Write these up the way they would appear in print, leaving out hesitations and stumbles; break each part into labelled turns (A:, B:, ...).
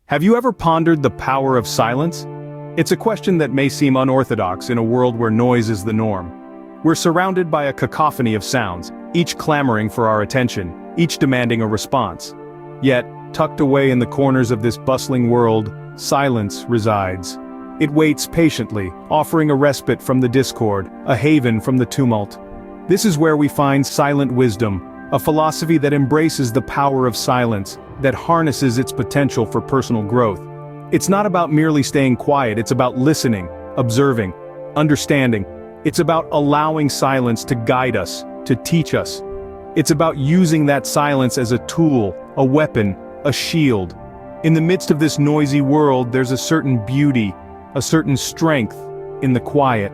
A: Have you ever pondered the power of silence? It's a question that may seem unorthodox in a world where noise is the norm. We're surrounded by a cacophony of sounds, each clamoring for our attention, each demanding a response. Yet, tucked away in the corners of this bustling world, silence resides. It waits patiently, offering a respite from the discord, a haven from the tumult. This is where we find silent wisdom, a philosophy that embraces the power of silence, that harnesses its potential for personal growth. It's not about merely staying quiet, it's about listening, observing, understanding. It's about allowing silence to guide us, to teach us. It's about using that silence as a tool, a weapon, a shield. In the midst of this noisy world, there's a certain beauty, a certain strength in the quiet.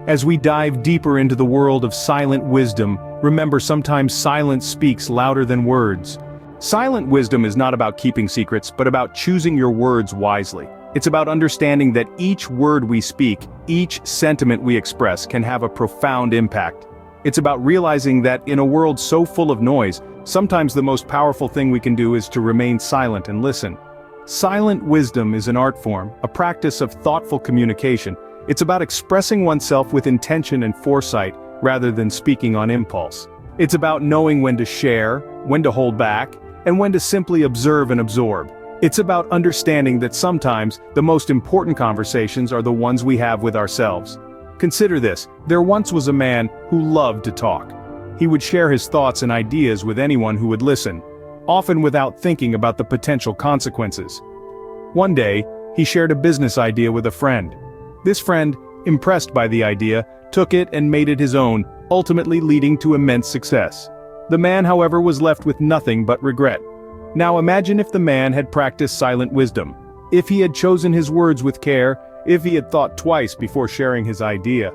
A: As we dive deeper into the world of silent wisdom, remember sometimes silence speaks louder than words. Silent wisdom is not about keeping secrets, but about choosing your words wisely. It's about understanding that each word we speak, each sentiment we express can have a profound impact. It's about realizing that in a world so full of noise, sometimes the most powerful thing we can do is to remain silent and listen. Silent wisdom is an art form, a practice of thoughtful communication. It's about expressing oneself with intention and foresight, rather than speaking on impulse. It's about knowing when to share, when to hold back, and when to simply observe and absorb. It's about understanding that sometimes the most important conversations are the ones we have with ourselves. Consider this: there once was a man who loved to talk. He would share his thoughts and ideas with anyone who would listen, often without thinking about the potential consequences. One day, he shared a business idea with a friend. This friend, impressed by the idea, took it and made it his own, ultimately leading to immense success. The man, however, was left with nothing but regret. Now imagine if the man had practiced silent wisdom. If he had chosen his words with care, if he had thought twice before sharing his idea.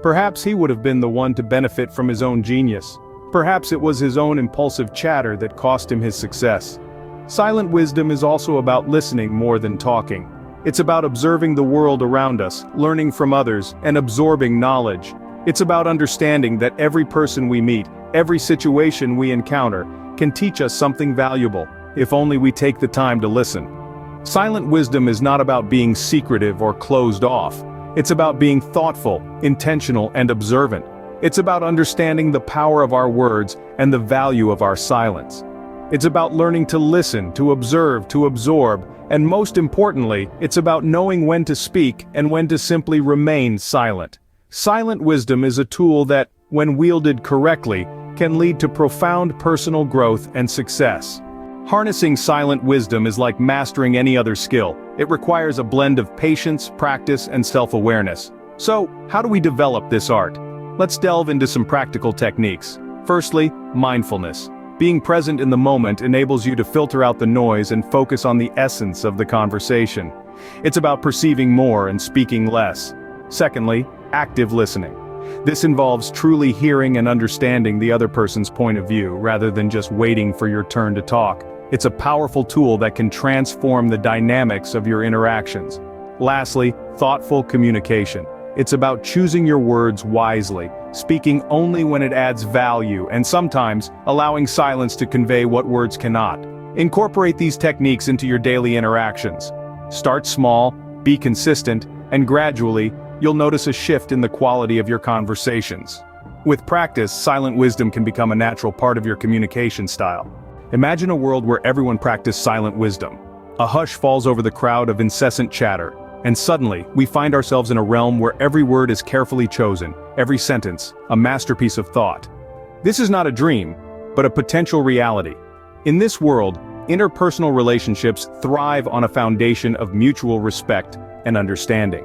A: Perhaps he would have been the one to benefit from his own genius. Perhaps it was his own impulsive chatter that cost him his success. Silent wisdom is also about listening more than talking. It's about observing the world around us, learning from others, and absorbing knowledge. It's about understanding that every person we meet, every situation we encounter, can teach us something valuable, if only we take the time to listen. Silent wisdom is not about being secretive or closed off. It's about being thoughtful, intentional, and observant. It's about understanding the power of our words and the value of our silence. It's about learning to listen, to observe, to absorb, and most importantly, it's about knowing when to speak and when to simply remain silent. Silent wisdom is a tool that, when wielded correctly, can lead to profound personal growth and success. Harnessing silent wisdom is like mastering any other skill. It requires a blend of patience, practice, and self-awareness. So, how do we develop this art? Let's delve into some practical techniques. Firstly, mindfulness. Being present in the moment enables you to filter out the noise and focus on the essence of the conversation. It's about perceiving more and speaking less. Secondly, active listening. This involves truly hearing and understanding the other person's point of view, rather than just waiting for your turn to talk. It's a powerful tool that can transform the dynamics of your interactions. Lastly, thoughtful communication. It's about choosing your words wisely, speaking only when it adds value, and sometimes allowing silence to convey what words cannot. Incorporate these techniques into your daily interactions. Start small, be consistent, and gradually, you'll notice a shift in the quality of your conversations. With practice, silent wisdom can become a natural part of your communication style. Imagine a world where everyone practiced silent wisdom. A hush falls over the crowd of incessant chatter. And suddenly, we find ourselves in a realm where every word is carefully chosen, every sentence, a masterpiece of thought. This is not a dream, but a potential reality. In this world, interpersonal relationships thrive on a foundation of mutual respect and understanding.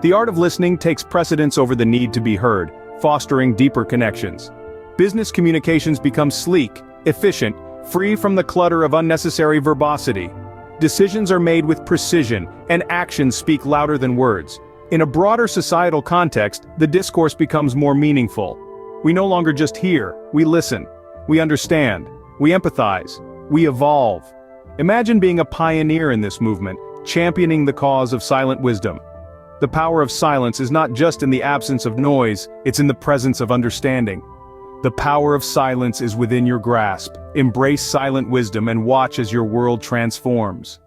A: The art of listening takes precedence over the need to be heard, fostering deeper connections. Business communications become sleek, efficient, free from the clutter of unnecessary verbosity. Decisions are made with precision, and actions speak louder than words. In a broader societal context, the discourse becomes more meaningful. We no longer just hear, we listen. We understand. We empathize. We evolve. Imagine being a pioneer in this movement, championing the cause of silent wisdom. The power of silence is not just in the absence of noise, it's in the presence of understanding. The power of silence is within your grasp. Embrace silent wisdom and watch as your world transforms.